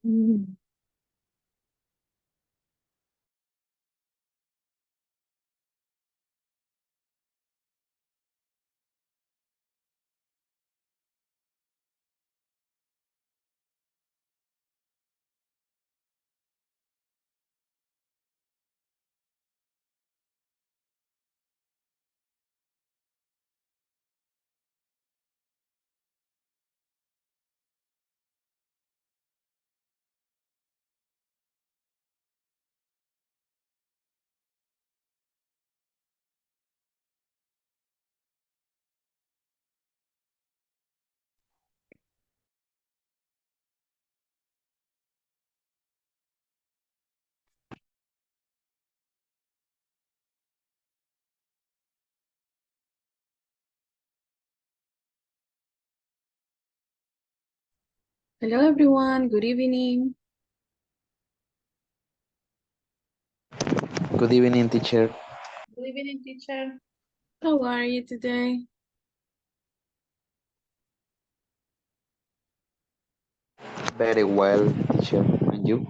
Mm. Hello, everyone. Good evening. Good evening, teacher. Good evening, teacher. How are you today? Very well, teacher. And you?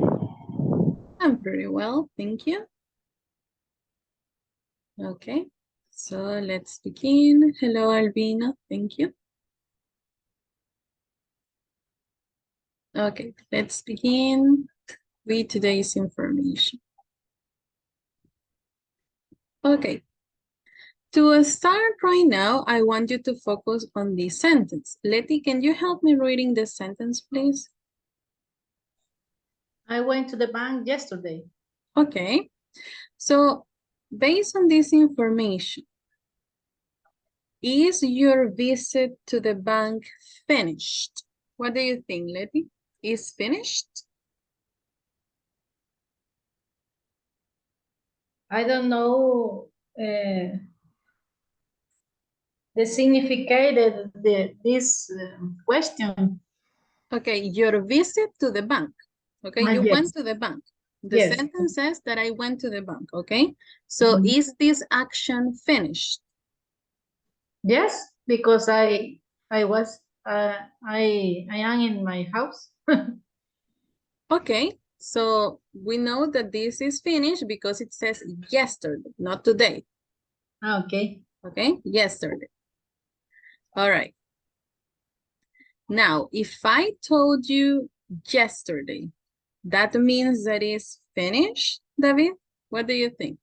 I'm pretty well, thank you. Okay, so let's begin. Hello, Albina. Thank you. Okay, let's begin with today's information. Okay, to start right now, I want you to focus on the sentence. Letty, can you help me reading the sentence, please? I went to the bank yesterday. Okay, so based on this information, is your visit to the bank finished? What do you think, Letty? Is finished? I don't know the significance of this question. Okay, your visit to the bank. Okay, you Yes. went to the bank. The Yes. sentence says that I went to the bank, okay? So is this action finished? Yes, because I was I am in my house. Okay, so we know that this is finished because it says yesterday, not today. Okay. Okay, yesterday. All right. Now, if I told you yesterday, that means that it's finished, David? What do you think?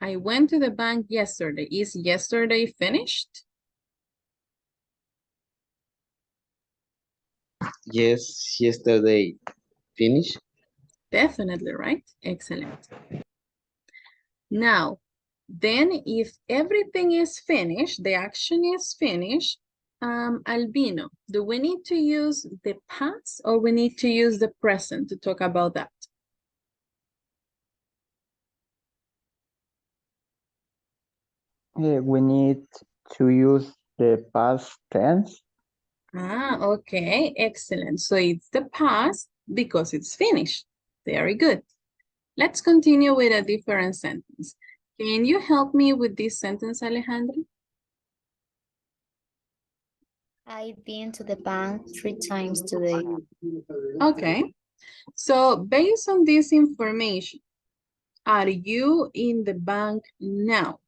I went to the bank yesterday. Is yesterday finished? Yes, yesterday finished. Definitely, right? Excellent. Now, then if everything is finished, the action is finished, Albino, do we need to use the past or we need to use the present to talk about that? We need to use the past tense. Ah, okay, excellent. So it's the past because it's finished. Very good. Let's continue with a different sentence. Can you help me with this sentence, Alejandra? I've been to the bank 3 times today. Okay, so based on this information, are you in the bank now?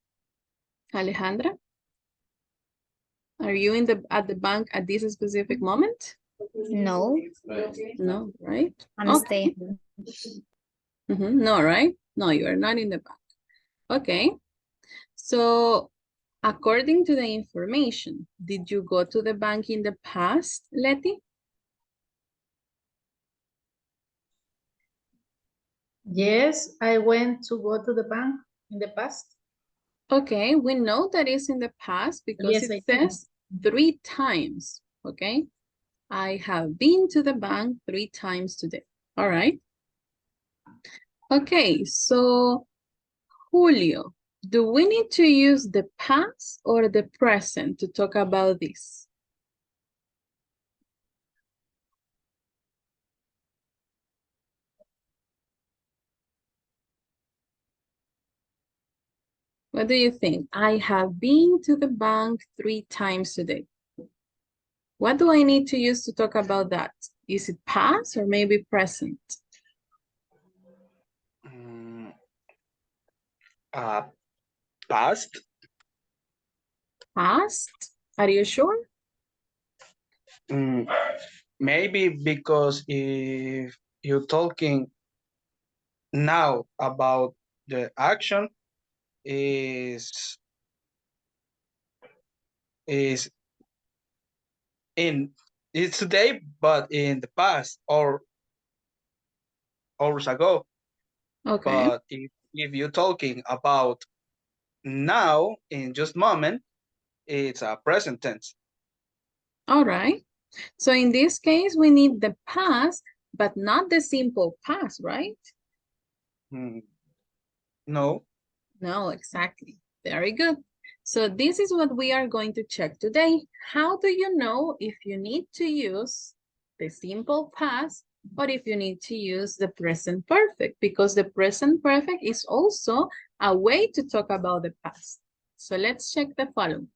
Alejandra? Are you at the bank at this specific moment? No, No, right? I'm Okay. staying. No, right? No, you are not in the bank. Okay. So according to the information, did you go to the bank in the past, Letty? Yes, I went to go to the bank in the past. Okay, we know that is in the past because Yes, it I did. says 3 times, okay? I have been to the bank 3 times today. All right. Okay, so Julio, do we need to use the past or the present to talk about this? What do you think? I have been to the bank 3 times today. What do I need to use to talk about that? Is it past or maybe present? Mm, past. Past? Are you sure? Mm, maybe because if you're talking now about the action is in it's today, but in the past or hours ago. Okay. But if you're talking about now in just moment, it's a present tense. All right. So in this case, we need the past, but not the simple past, right? No. No, exactly. Very good. So this is what we are going to check today. How do you know if you need to use the simple past or if you need to use the present perfect? Because the present perfect is also a way to talk about the past. So let's check the following.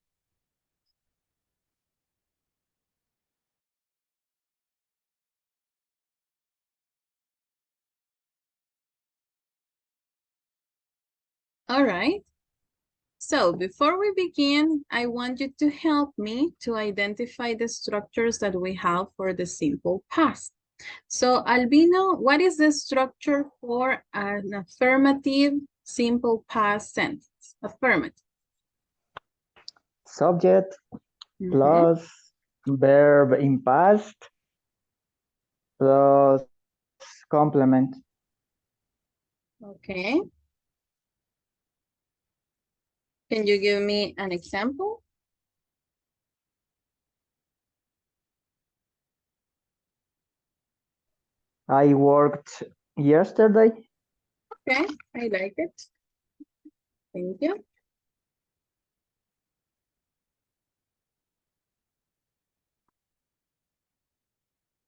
All right. So before we begin, I want you to help me to identify the structures that we have for the simple past. So Albino, what is the structure for an affirmative simple past sentence? Affirmative. Subject Mhm. plus verb in past plus complement. Okay. Can you give me an example? I worked yesterday. Okay, I like it. Thank you.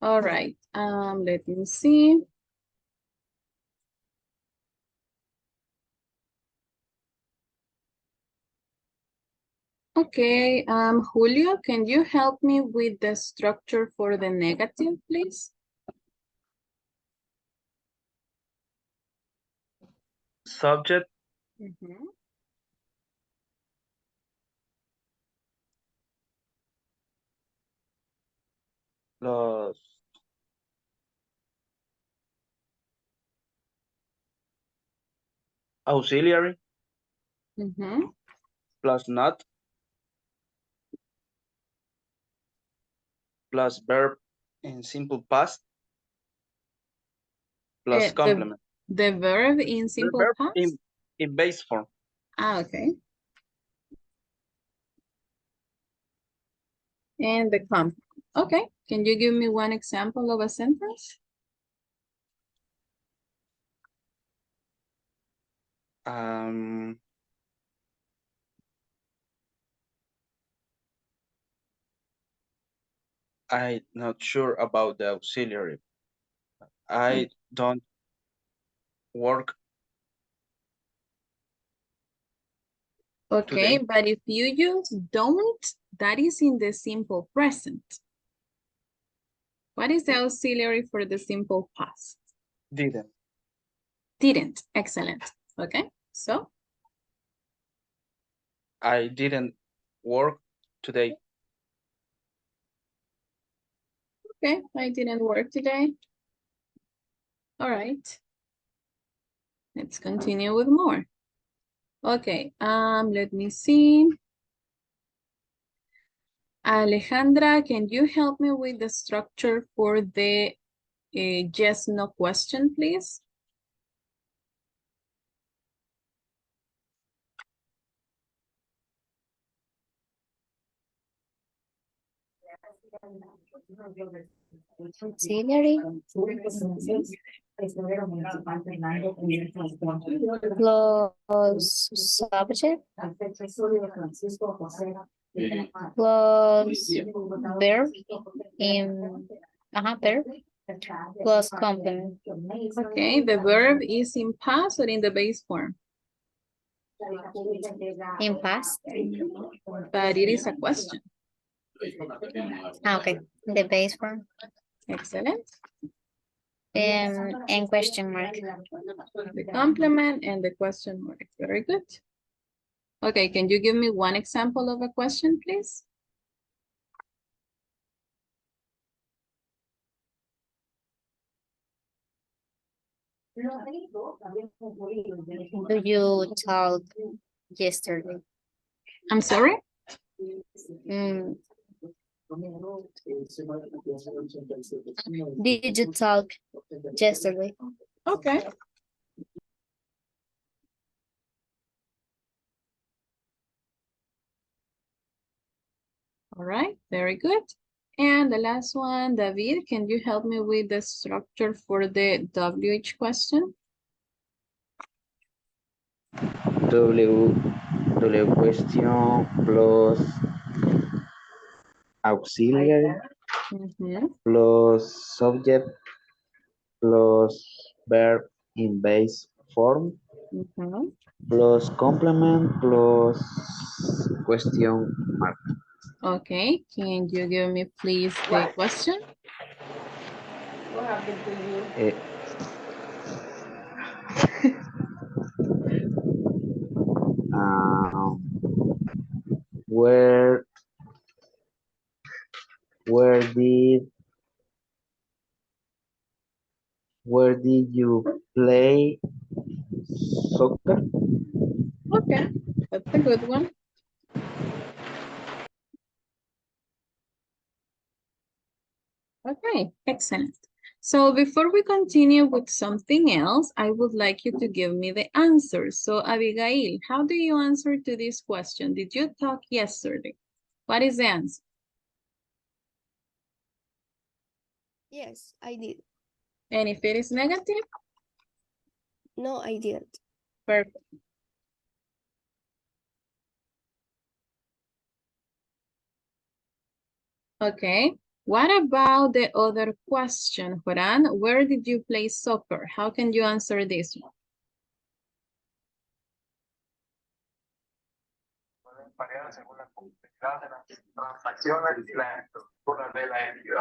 All right, let me see. Okay, Julio, can you help me with the structure for the negative, please? Subject Mhm. plus auxiliary Mhm. plus not plus verb in simple past plus complement. The verb in The simple verb past? in base form. Ah, okay. And the complement. Okay, can you give me one example of a sentence? I'm not sure about the auxiliary. I don't work Okay, today. but if you use don't, that is in the simple present. What is the auxiliary for the simple past? Didn't. Didn't. Excellent. Okay, so I didn't work today. okay, I didn't work today. All right. Let's continue with more. Okay, let me see. Alejandra, can you help me with the structure for the yes, no question, please? Auxiliary plus subject plus verb in verb plus complement. Okay, the verb is in past or in the base form, In past, but it is a question. Okay, the base form. Excellent. And question mark. The complement and the question mark. Very good. Okay, can you give me one example of a question, please? Do you talk yesterday? I'm sorry? Mm. Did you talk yesterday? Okay. All right, very good. And the last one, David, can you help me with the structure for the WH question? W question plus auxiliary Mhm, plus subject plus verb in base form mhm. plus complement plus question mark. Okay, can you give me please the question? Eh, um, where where did you play soccer? Okay, that's a good one. Okay, excellent. So before we continue with something else, I would like you to give me the answer. So Abigail, how do you answer to this question? Did you talk yesterday? What is the answer? Yes, I did. And if it is negative, No, I didn't. perfect. Okay, what about the other question, Joran? Where did you play soccer? How can you answer this one?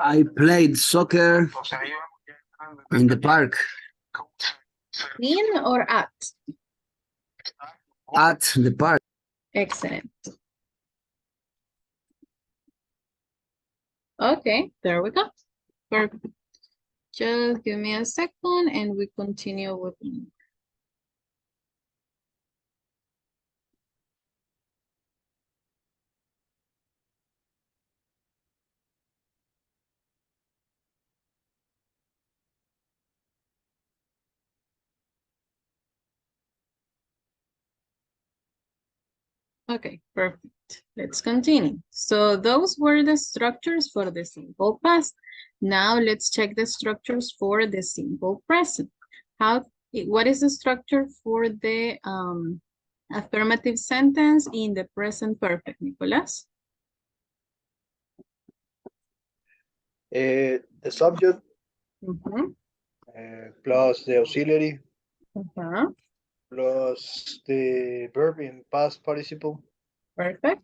I played soccer in the park In or at? at the park. Excellent. Okay, there we go. Perfect. Just give me a second and we continue with. Okay, perfect. Let's continue. So those were the structures for the simple past. Now let's check the structures for the simple present. What is the structure for the affirmative sentence in the present perfect, Nicolas? The subject Mhm. plus the auxiliary Uh-huh. plus the verb in past participle Perfect.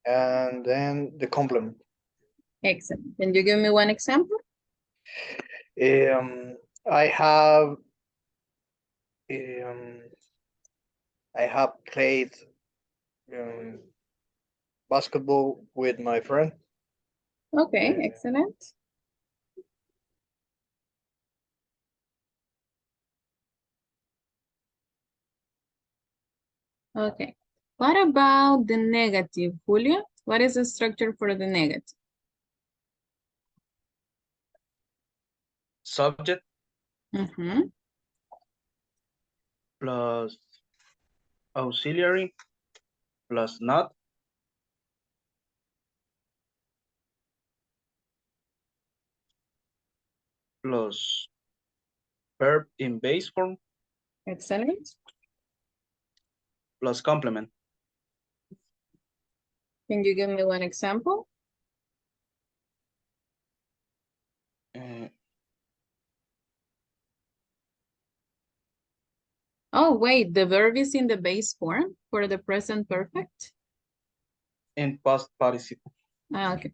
and then the complement. Excellent. Can you give me one example? I have um, played basketball with my friend. Okay, excellent. Okay. What about the negative, Julio? What is the structure for the negative? Subject Mm-hmm. plus auxiliary plus not plus verb in base form Excellent. plus complement. Can you give me one example? Uh, Oh, wait, the verb is in the base form for the present perfect? in past participle. Ah, okay.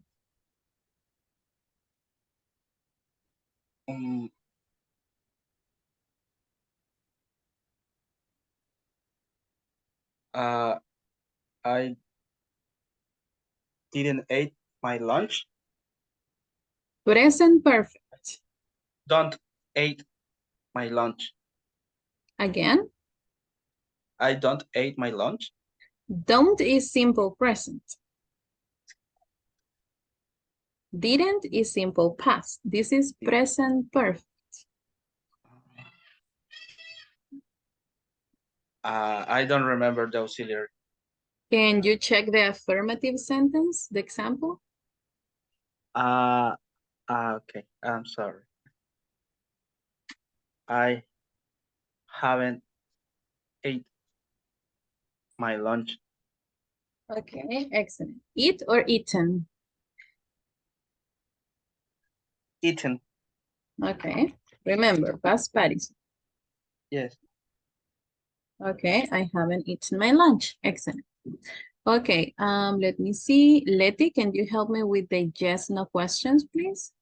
I didn't eat my lunch. Present perfect. Don't eat my lunch. Again, I don't eat my lunch. don't is simple present. Didn't is simple past. This is present perfect. I don't remember the auxiliary. Can you check the affirmative sentence, the example? Okay, I'm sorry. I haven't ate my lunch. Okay, excellent. Eat or eaten? Eaten. Okay, remember, past participle. Yes. Okay, I haven't eaten my lunch. Excellent. Okay, let me see. Letty, can you help me with the yes, no questions, please?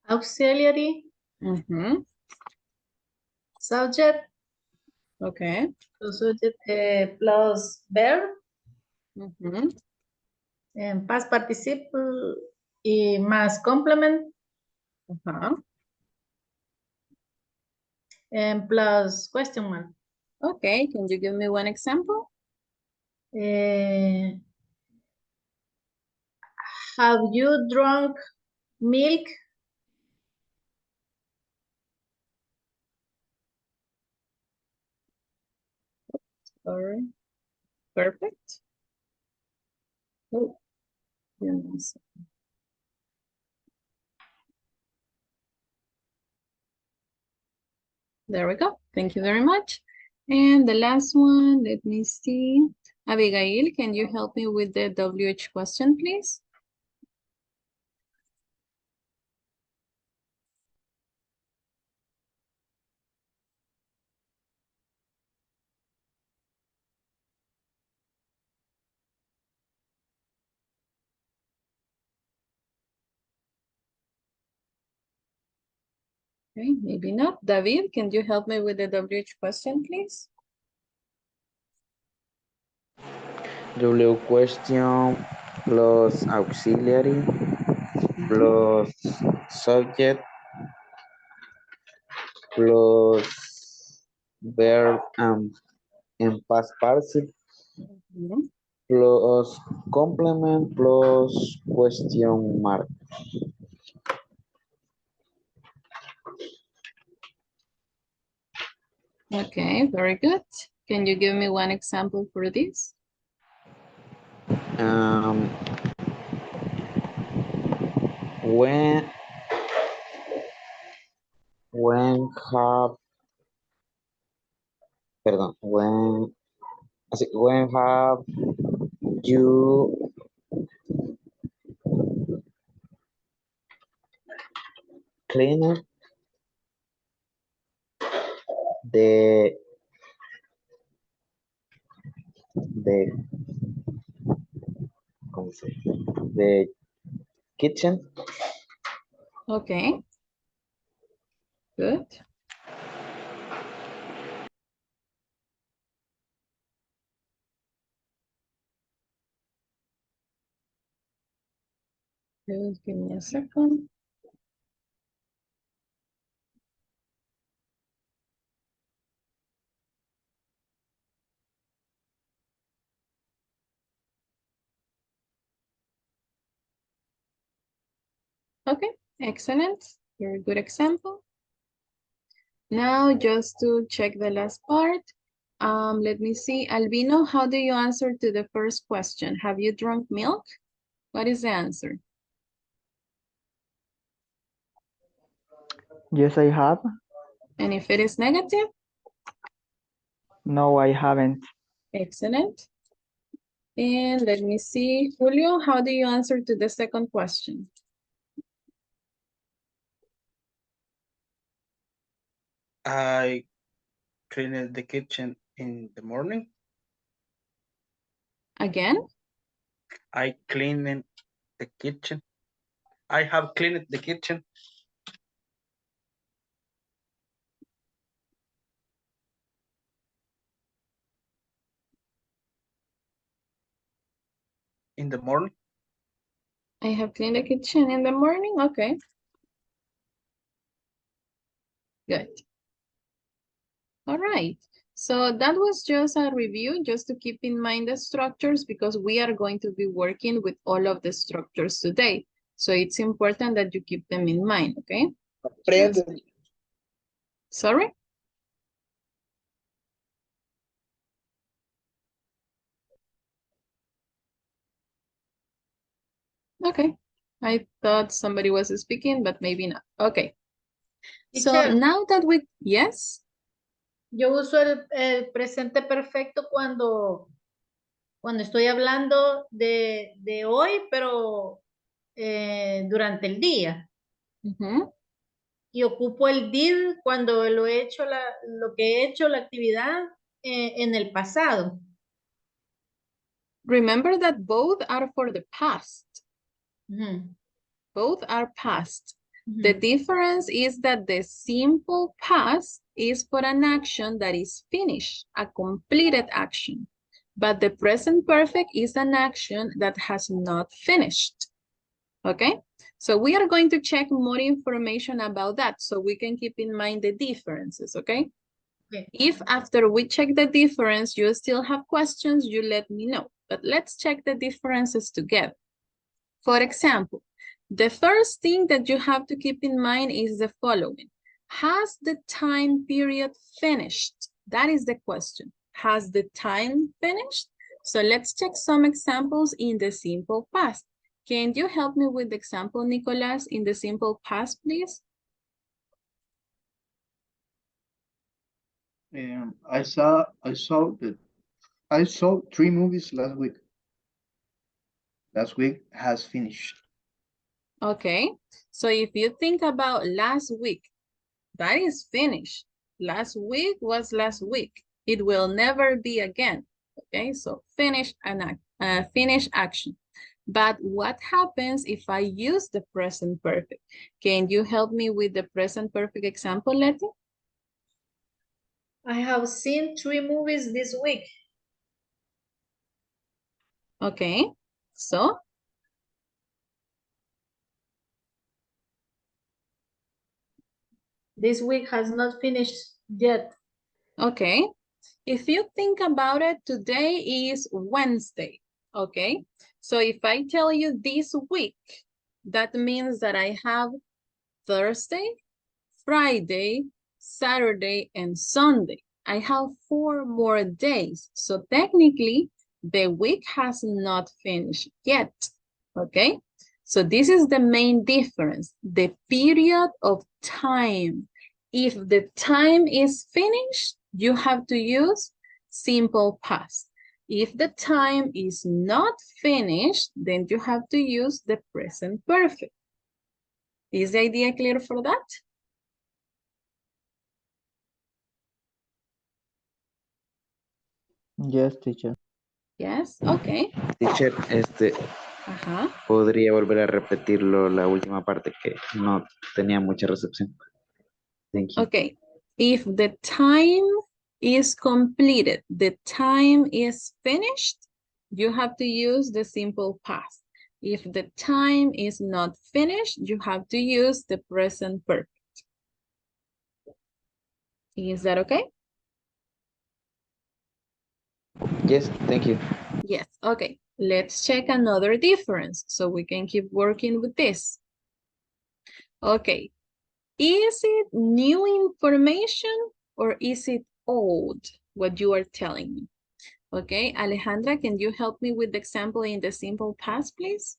Auxiliary, subject, Okay. to subject plus verb, en past participle y más complement, and plus question mark. Okay, can you give me one example? Have you drunk milk? Sorry. Perfect. Oh, goodness. There we go. Thank you very much. And the last one, let me see. Abigail, can you help me with the WH question, please? Okay, maybe not. David, can you help me with the WH question, please? W question plus auxiliary plus subject plus verb and past participle plus complement plus question mark. Okay, very good. Can you give me one example for this? When have when have you cleaned the ¿cómo se dice? The kitchen? Okay. Good. Just give me a second. Okay, excellent. Very good example. Now, just to check the last part, let me see. Albino, how do you answer to the first question? Have you drunk milk? What is the answer? Yes, I have. And if it is negative? No, I haven't. Excellent. And let me see. Julio, how do you answer to the second question? I cleaned the kitchen in the morning. Again? I cleaned the kitchen I have cleaned the kitchen. In the morning. I have cleaned the kitchen in the morning. Okay. Good. All right. So that was just a review, just to keep in mind the structures, because we are going to be working with all of the structures today. So it's important that you keep them in mind, okay? Aprende. Sorry? Okay. I thought somebody was speaking, but maybe not. Okay. So Teacher. now that we, yes, Yo uso el presente perfecto cuando estoy hablando de hoy, pero durante el día. mhm. Y ocupo el did cuando lo he hecho lo que he hecho, la actividad en el pasado. Remember that both are for the past. Ujú, Both are past. ujú. The difference is that the simple past is for an action that is finished, a completed action. But the present perfect is an action that has not finished. Okay? So we are going to check more information about that so we can keep in mind the differences, okay? Okay. If after we check the difference, you still have questions, you let me know. But let's check the differences together. For example, the first thing that you have to keep in mind is the following. Has the time period finished? That is the question. Has the time finished? So let's check some examples in the simple past. Can you help me with the example, Nicolas, in the simple past, please? I saw 3 movies last week. Last week has finished. Okay, so if you think about last week, that is finished. Last week was last week. It will never be again. Okay, so finish action. But what happens if I use the present perfect? Can you help me with the present perfect example, Letty? I have seen 3 movies this week. Okay, so This week has not finished yet. okay. If you think about it, today is Wednesday, okay? So if I tell you this week, that means that I have Thursday, Friday, Saturday, and Sunday. I have 4 more days. So technically, the week has not finished yet, okay? So this is the main difference, the period of time. If the time is finished, you have to use simple past. If the time is not finished, then you have to use the present perfect. Is the idea clear for that? Yes, teacher. Yes, okay. Teacher, Ajá. podría volver a repetirlo la última parte que no tenía mucha recepción. Thank you. Okay. If the time is completed, the time is finished, you have to use the simple past. If the time is not finished, you have to use the present perfect. Is that okay? Yes, thank you. Yes, okay. Let's check another difference so we can keep working with this. Okay. Is it new information or is it old, what you are telling me? Okay, Alejandra, can you help me with the example in the simple past, please?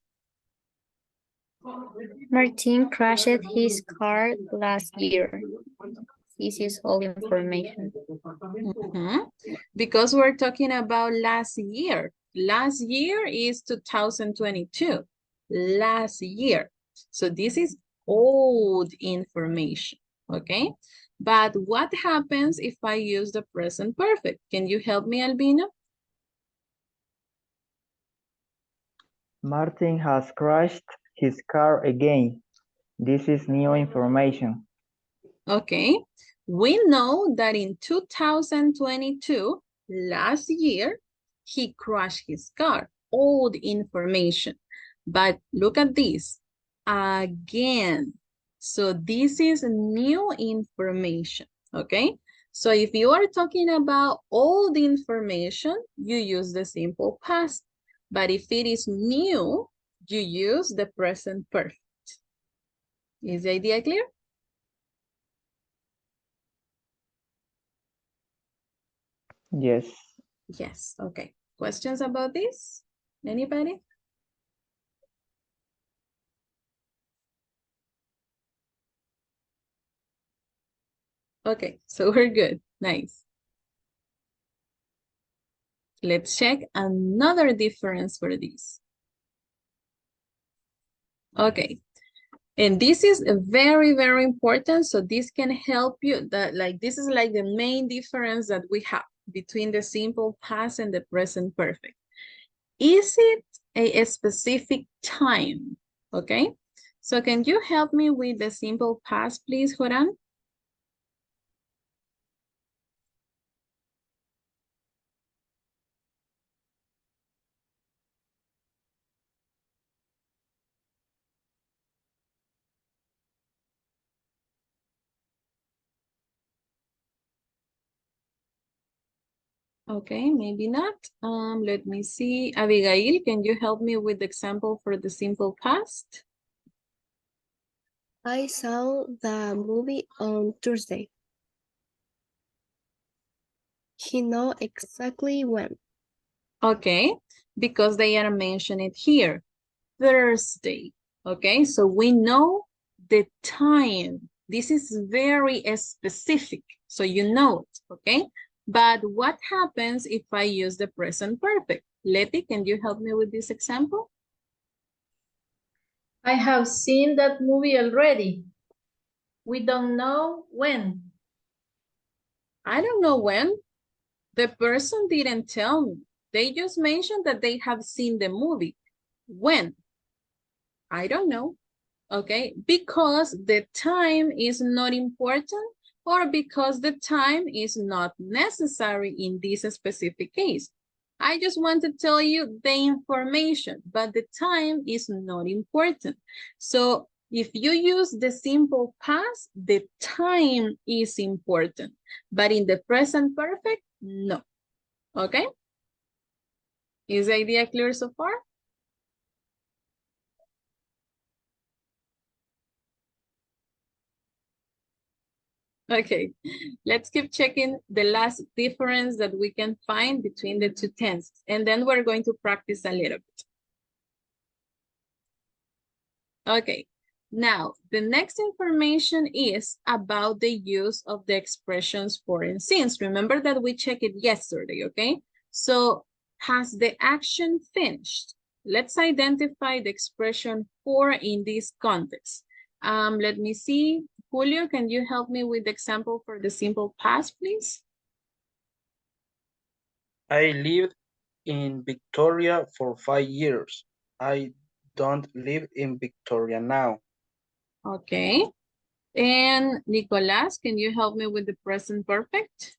Martin crashed his car last year. This is all information. Because we're talking about last year. Last year is 2022. Last year. So this is old information, okay? But what happens if I use the present perfect? Can you help me, Albino? Martin has crashed his car again. This is new information. Okay. We know that in 2022, last year, he crashed his car. Old information. But look at this. Again. So this is new information. Okay. So if you are talking about old information, you use the simple past. But if it is new, you use the present perfect. Is the idea clear? Yes. Yes, okay. Questions about this? Anybody? Okay, so we're good. Nice. Let's check another difference for this. Okay, and this is very, very important. So this can help you that this is like the main difference that we have between the simple past and the present perfect. Is it a specific time? Okay, so can you help me with the simple past, please, Joran? Okay, maybe not. Let me see. Abigail, can you help me with the example for the simple past? I saw the movie on Thursday. He know exactly when. Okay, because they are mentioned here. Thursday. Okay, so we know the time. This is very specific, so you know it, okay? But what happens if I use the present perfect? Letty, can you help me with this example? I have seen that movie already. We don't know when. I don't know when. The person didn't tell me. They just mentioned that they have seen the movie. When? I don't know. Okay, because the time is not important or because the time is not necessary in this specific case. I just want to tell you the information, but the time is not important. So if you use the simple past, the time is important, but in the present perfect, no. Okay? Is the idea clear so far? Okay, let's keep checking the last difference that we can find between the two tenses, and then we're going to practice a little bit. Okay, now the next information is about the use of the expressions for and since. Remember that we checked it yesterday, okay? So has the action finished? Let's identify the expression for in this context. Let me see. Julio, can you help me with the example for the simple past, please? I lived in Victoria for 5 years. I don't live in Victoria now. Okay. And Nicolas, can you help me with the present perfect?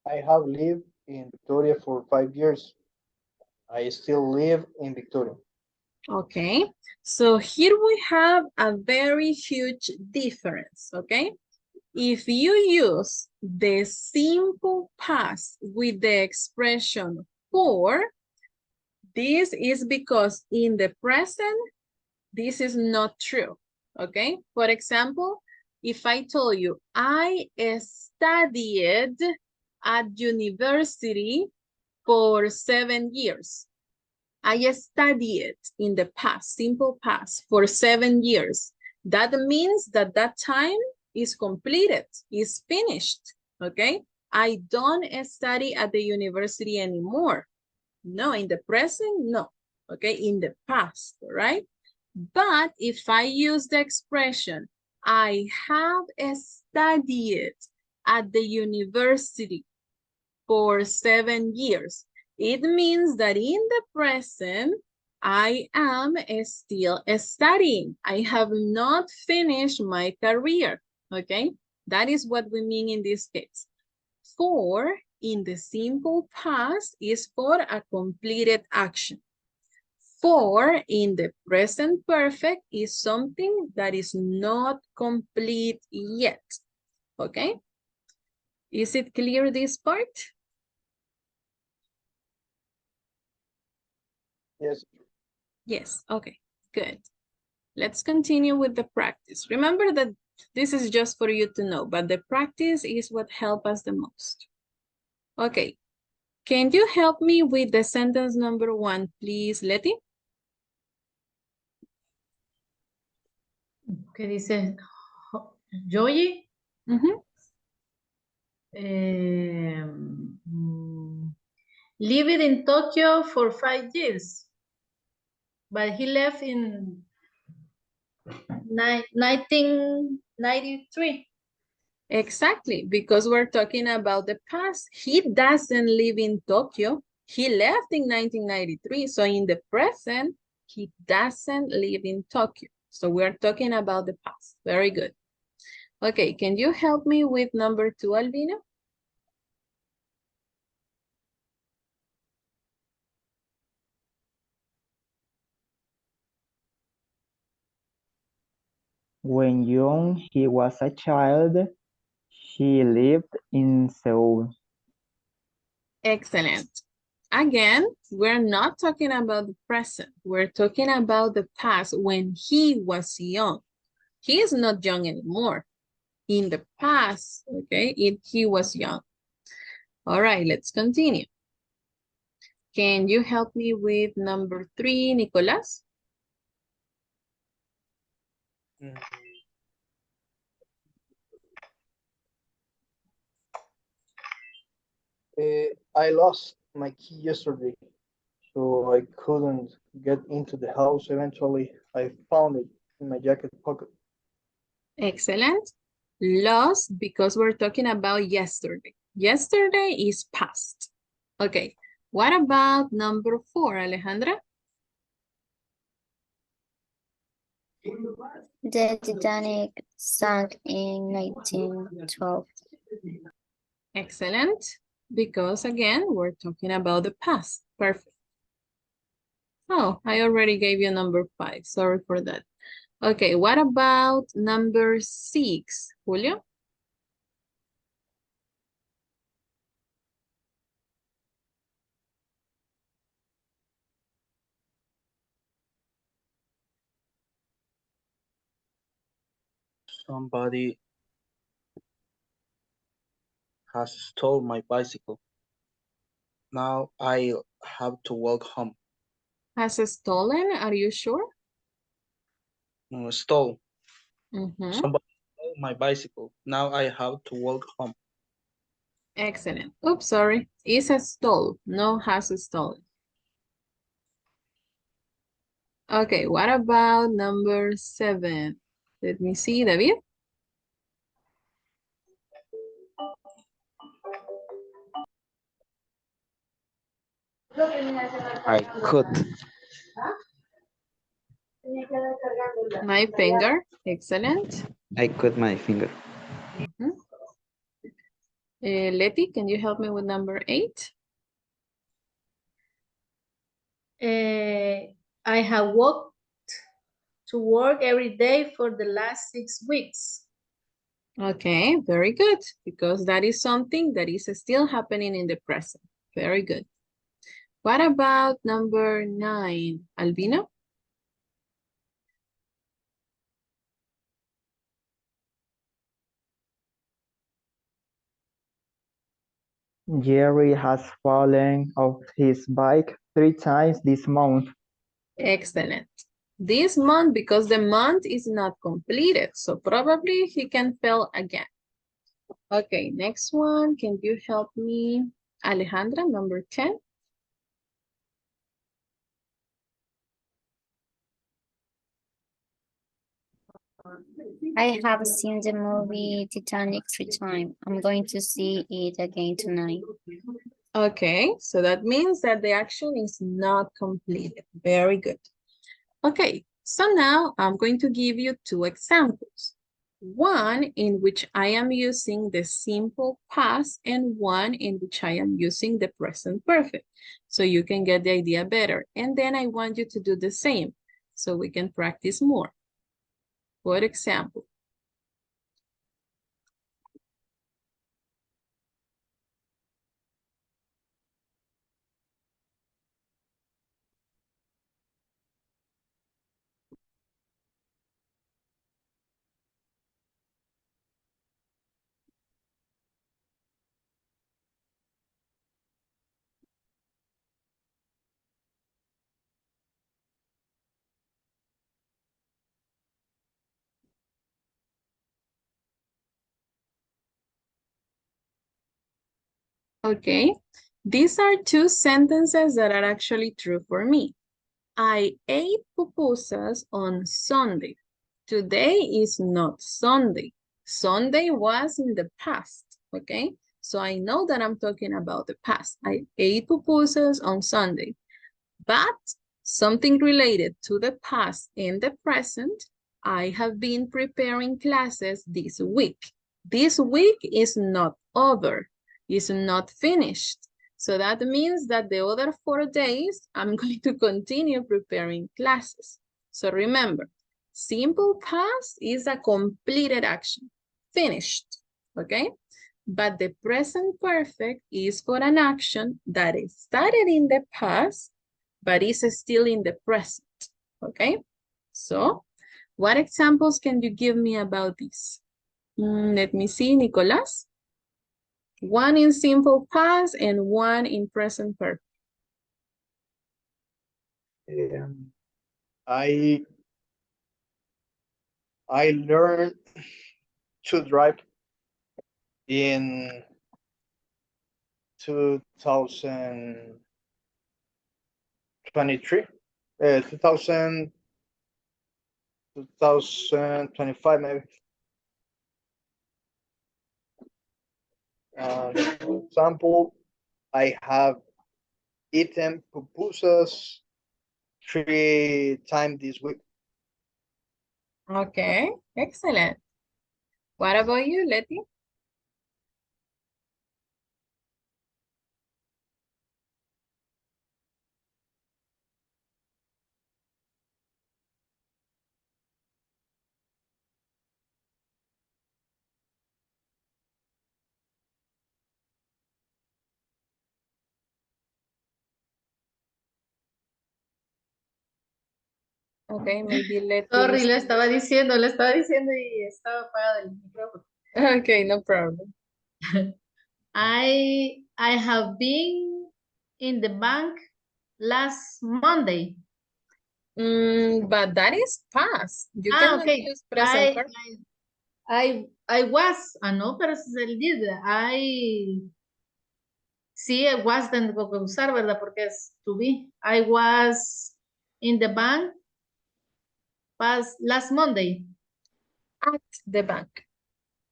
I have lived in Victoria for 5 years. I still live in Victoria. Okay, so here we have a very huge difference, okay? If you use the simple past with the expression for, this is because in the present, this is not true, okay? For example, if I told you, I studied at university for 7 years. I studied in the past, simple past, for 7 years. That means that that time is completed, is finished, okay? I don't study at the university anymore. No, in the present, no, okay? In the past, right? But if I use the expression, I have studied at the university for 7 years, it means that in the present, I am still studying. I have not finished my career, okay? That is what we mean in this case. For in the simple past is for a completed action. For in the present perfect is something that is not complete yet, okay? Is it clear this part? Yes. Yes, okay, good. Let's continue with the practice. Remember that this is just for you to know, but the practice is what helps us the most. Okay, can you help me with the sentence number 1, please, Leti? ¿Qué dice? Joy. Mhm. Lived in Tokyo for 5 years, but he left in 1993. Exactly, because we're talking about the past. He doesn't live in Tokyo. He left in 1993. So in the present, he doesn't live in Tokyo. So we're talking about the past. Very good. Okay, can you help me with number 2, Albina? When young he was a child, she lived in Seoul. Excellent. Again, we're not talking about the present. We're talking about the past when he was young. He is not young anymore. In the past, okay, he was young. All right, let's continue. Can you help me with number 3, Nicolas? Mm, I lost my key yesterday, so I couldn't get into the house. Eventually, I found it in my jacket pocket. Excellent. Lost because we're talking about yesterday. Yesterday is past. Okay, what about number 4, Alejandra? The Titanic sank in 1912. Excellent, because again, we're talking about the past. Perfect. Oh, I already gave you number 5. Sorry for that. Okay, what about number 6, Julio? Somebody has stole my bicycle. Now I have to walk home. Has stolen, are you sure? Stole. Mhm. Somebody stole my bicycle. Now I have to walk home. Excellent. Oops, sorry. Is a stole, no has stolen. Okay, what about number 7? Let me see, David. I could. My finger. Excellent. I cut my finger. Mhm. Letty, can you help me with number 8? I have walked to work every day for the last 6 weeks. Okay, very good, because that is something that is still happening in the present. Very good. What about number 9, Albino? Jerry has fallen off his bike 3 times this month. Excellent. This month, because the month is not completed, so probably he can fail again. Okay, next one. Can you help me? Alejandra, number 10. I have seen the movie Titanic 3 times. I'm going to see it again tonight. Okay, so that means that the action is not completed. Very good. Okay, so now I'm going to give you two examples. One in which I am using the simple past and one in which I am using the present perfect. So you can get the idea better. And then I want you to do the same so we can practice more. For example, okay, these are two sentences that are actually true for me. I ate pupusas on Sunday. Today is not Sunday. Sunday was in the past, okay? So I know that I'm talking about the past. I ate pupusas on Sunday. But something related to the past and the present, I have been preparing classes this week. This week is not over, is not finished. So that means that the other 4 days, I'm going to continue preparing classes. So remember, simple past is a completed action, finished, okay? But the present perfect is for an action that is started in the past but is still in the present, okay? So, what examples can you give me about this? Let me see, Nicolas. One in simple past and one in present perfect. I learned to drive in 2023, 2025 maybe. For example, I have eaten pupusas 3 times this week. Okay, excellent. What about you, Letty? Okay, maybe Letty. Sorry, le estaba diciendo y estaba apagado el micrófono. Okay, no problem. I have been in the bank last Monday. But that is past. You cannot Okay. use present perfect. I was, no, pero ese es el did. Sí, was tengo que usar, ¿verdad? Porque es to be. I was in the bank last Monday. At the bank.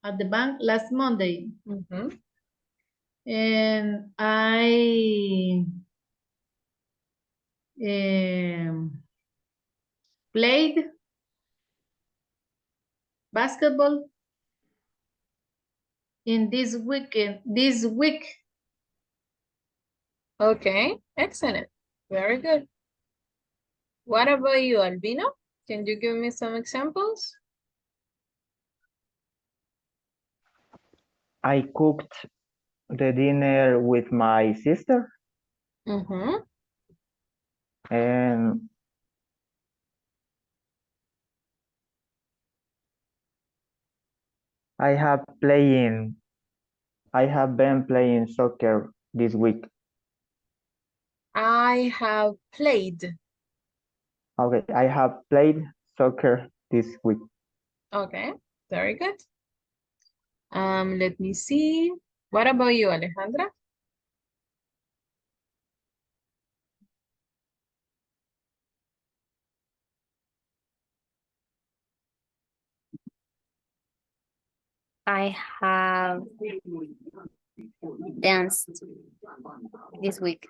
At the bank last Monday. Mhm. And I played basketball in this week. Okay, excellent. Very good. What about you, Albino? Can you give me some examples? I cooked the dinner with my sister Mm-hmm. and I have been playing soccer this week. I have played. Okay, I have played soccer this week. Okay, very good. Let me see. What about you, Alejandra? I have danced this week.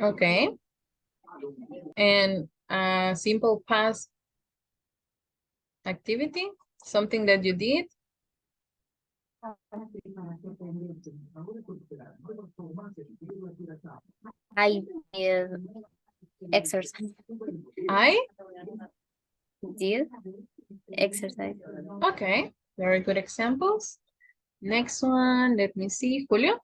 Okay. And simple past activity, something that you did. I did exercise. I? Did exercise. Okay, very good examples. Next one, let me see, Julio.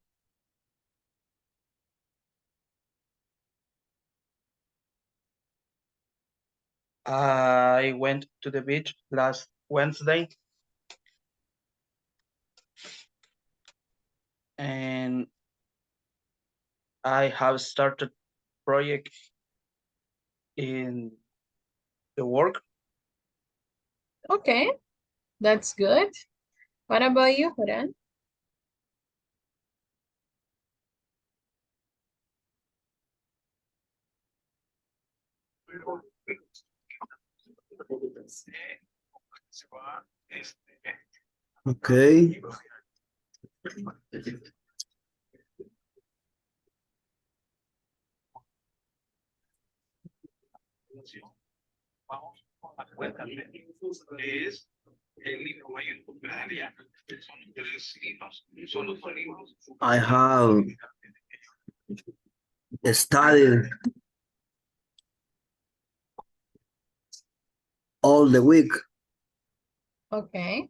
I went to the beach last Wednesday. And I have started project in the work. Okay, that's good. What about you, Joran? Okay. I have studied all the week. Okay.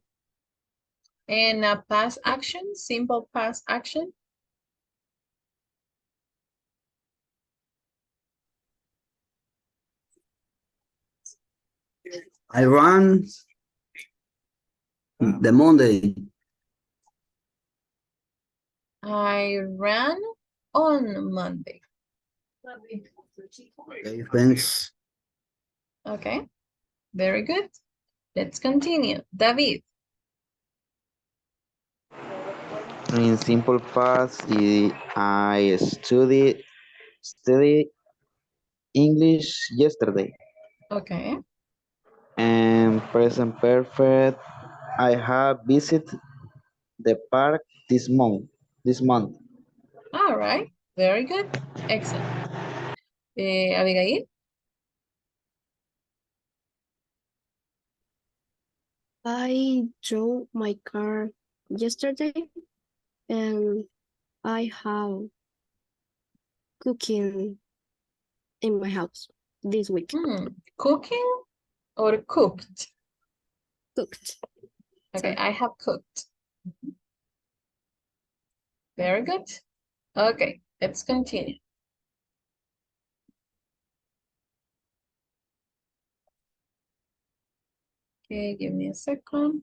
And past action, simple past action. I ran the Monday. I ran on Monday. Okay, thanks. Okay, very good. Let's continue. David. In simple past, I studied English yesterday. Okay. And present perfect, I have visited the park this month. All right. Very good. Excellent. Abigail. I drove my car yesterday and I have cooking in my house this week. Cooking or cooked? Cooked. Okay, Sorry. I have cooked. Very good. Okay, let's continue. Okay, give me a second.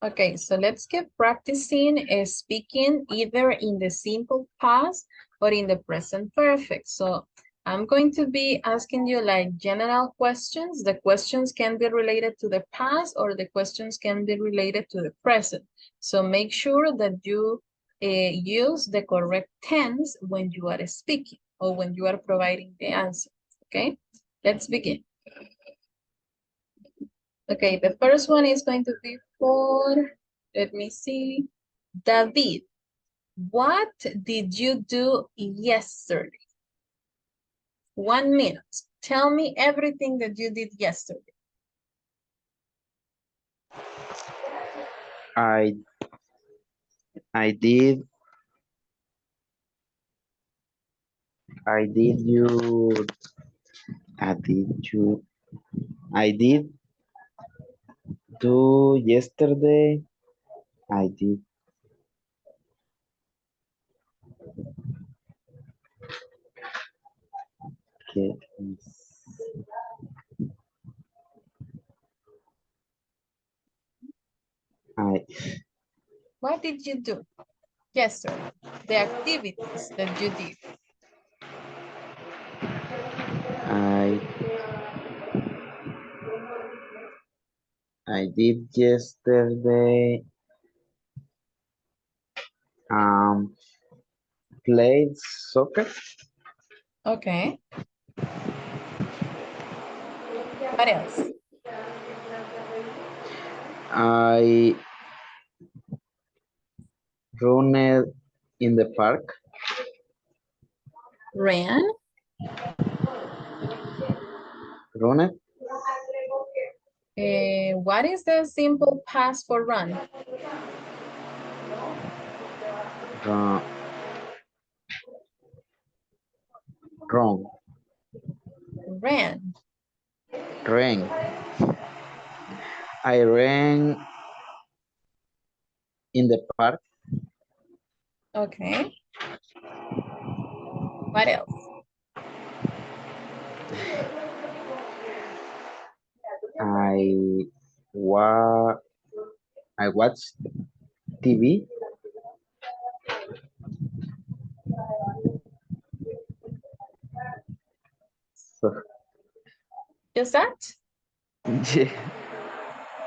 Okay, so let's get practicing speaking either in the simple past or in the present perfect. So I'm going to be asking you like general questions. The questions can be related to the past or the questions can be related to the present. So make sure that you use the correct tense when you are speaking or when you are providing the answer, okay? Let's begin. Okay, the first one is going to be for, let me see, David. What did you do yesterday? 1 minute. Tell me everything that you did yesterday. I did do yesterday. I did get What did you do yesterday? The activities that you did. I did yesterday. Played soccer. Okay. What else? I run in the park. Ran. Run. What is the simple past for run? Run. Wrong. Ran. Ran. I ran in the park. Okay. What else? I watched TV. So, Just that? yeah,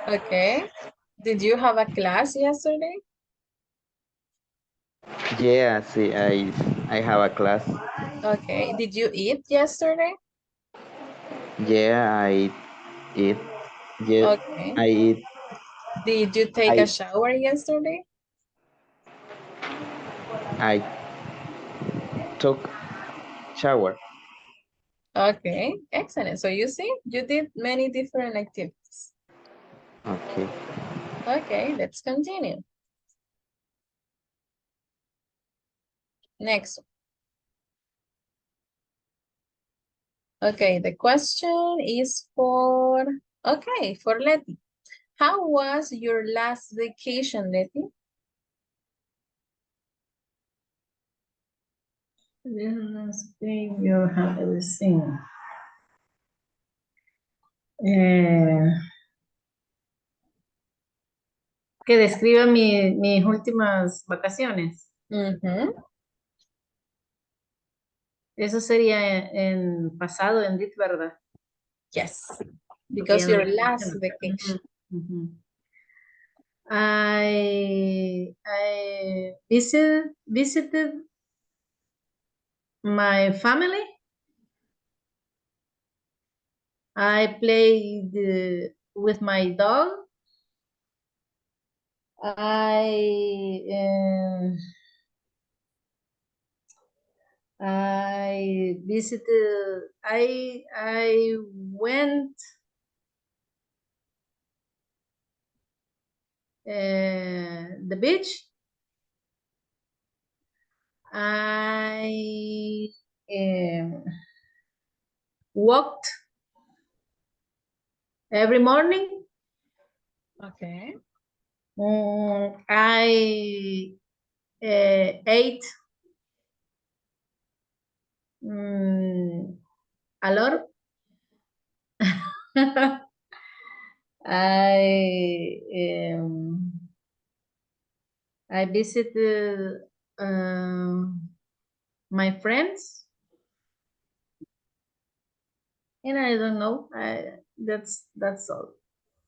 Okay. Did you have a class yesterday? yeah, see, I have a class. Okay. Did you eat yesterday? Yeah, I eat. Yeah, Okay. I eat. Did you take a shower yesterday? I took shower. Okay. Excellent. So you see, you did many different activities. Okay. Okay, let's continue. Next. Okay, the question is for Letty. How was your last vacation, Letty? This last thing you have ever seen. Que describa mis últimas vacaciones. Eso sería en pasado, en dit, ¿verdad? Yes, Porque because ya no your lo last menciono. vacation. I visited my family. I played with my dog. I visited, I went the beach. I walked every morning. Okay. I ate a lot. I visited my friends, and I don't know. That's all.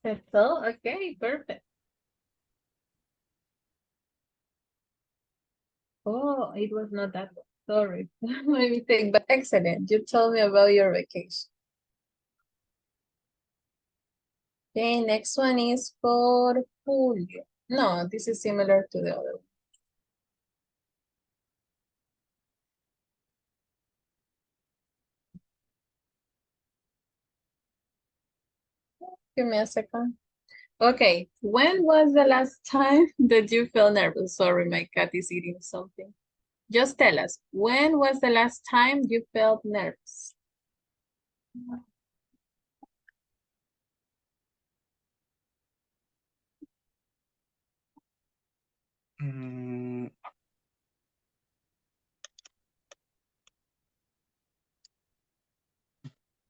That's all? Okay, perfect. Oh, it was not that one. Sorry. Let me think, but excellent. You told me about your vacation. Okay, next one is for Julio. No, this is similar to the other one. Give me a second. Okay, when was the last time that you felt nervous? Sorry, my cat is eating something. Just tell us, when was the last time you felt nervous?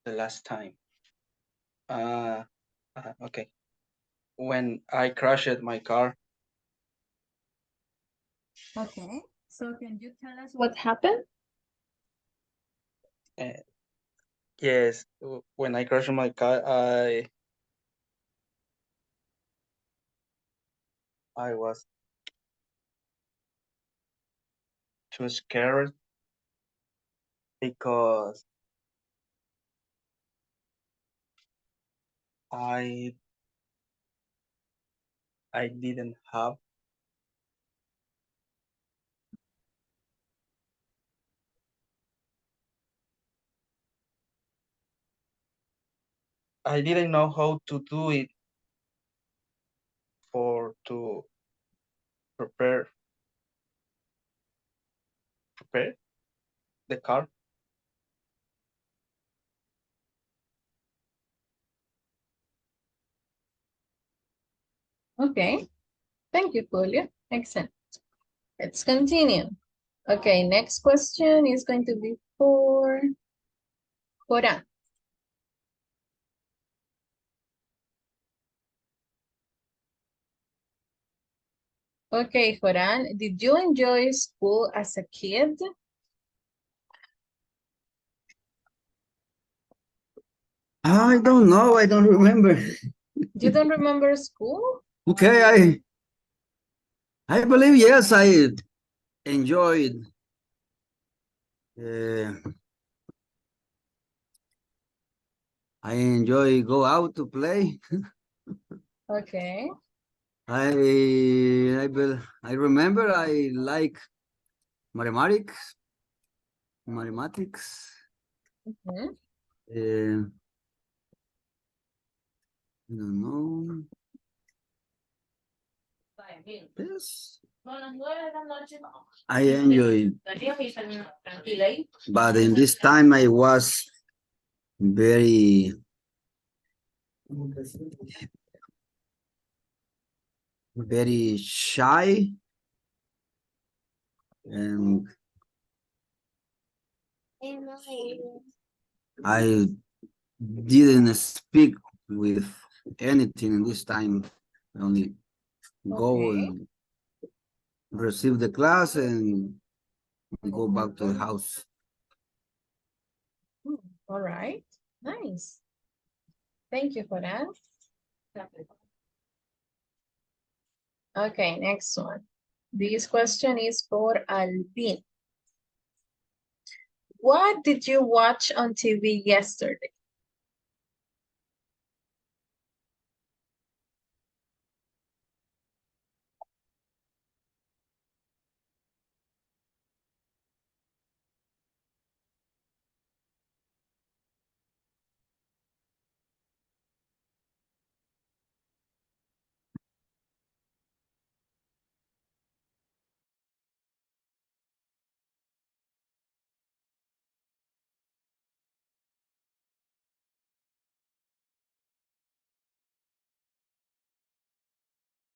The last time. Okay. When I crashed my car. Okay, so can you tell us what happened? Yes, when I crashed my car, I was too scared because I didn't have I didn't know how to do it to prepare the car. Okay. Thank you, Julio. Excellent. Let's continue. Okay, next question is going to be for Joran. Okay, Joran, did you enjoy school as a kid? I don't know. I don't remember. You don't remember school? Okay, I believe yes. I enjoyed. I enjoy go out to play. Okay. I remember I like mathematics. Mhm. I don't know. Yes. I enjoyed, but in this time I was very shy, and I didn't speak with anything in this time. I only go Okay. and receive the class and go back to the house. All right. Nice. Thank you for that. Okay, next one. This question is for Alvin. What did you watch on TV yesterday?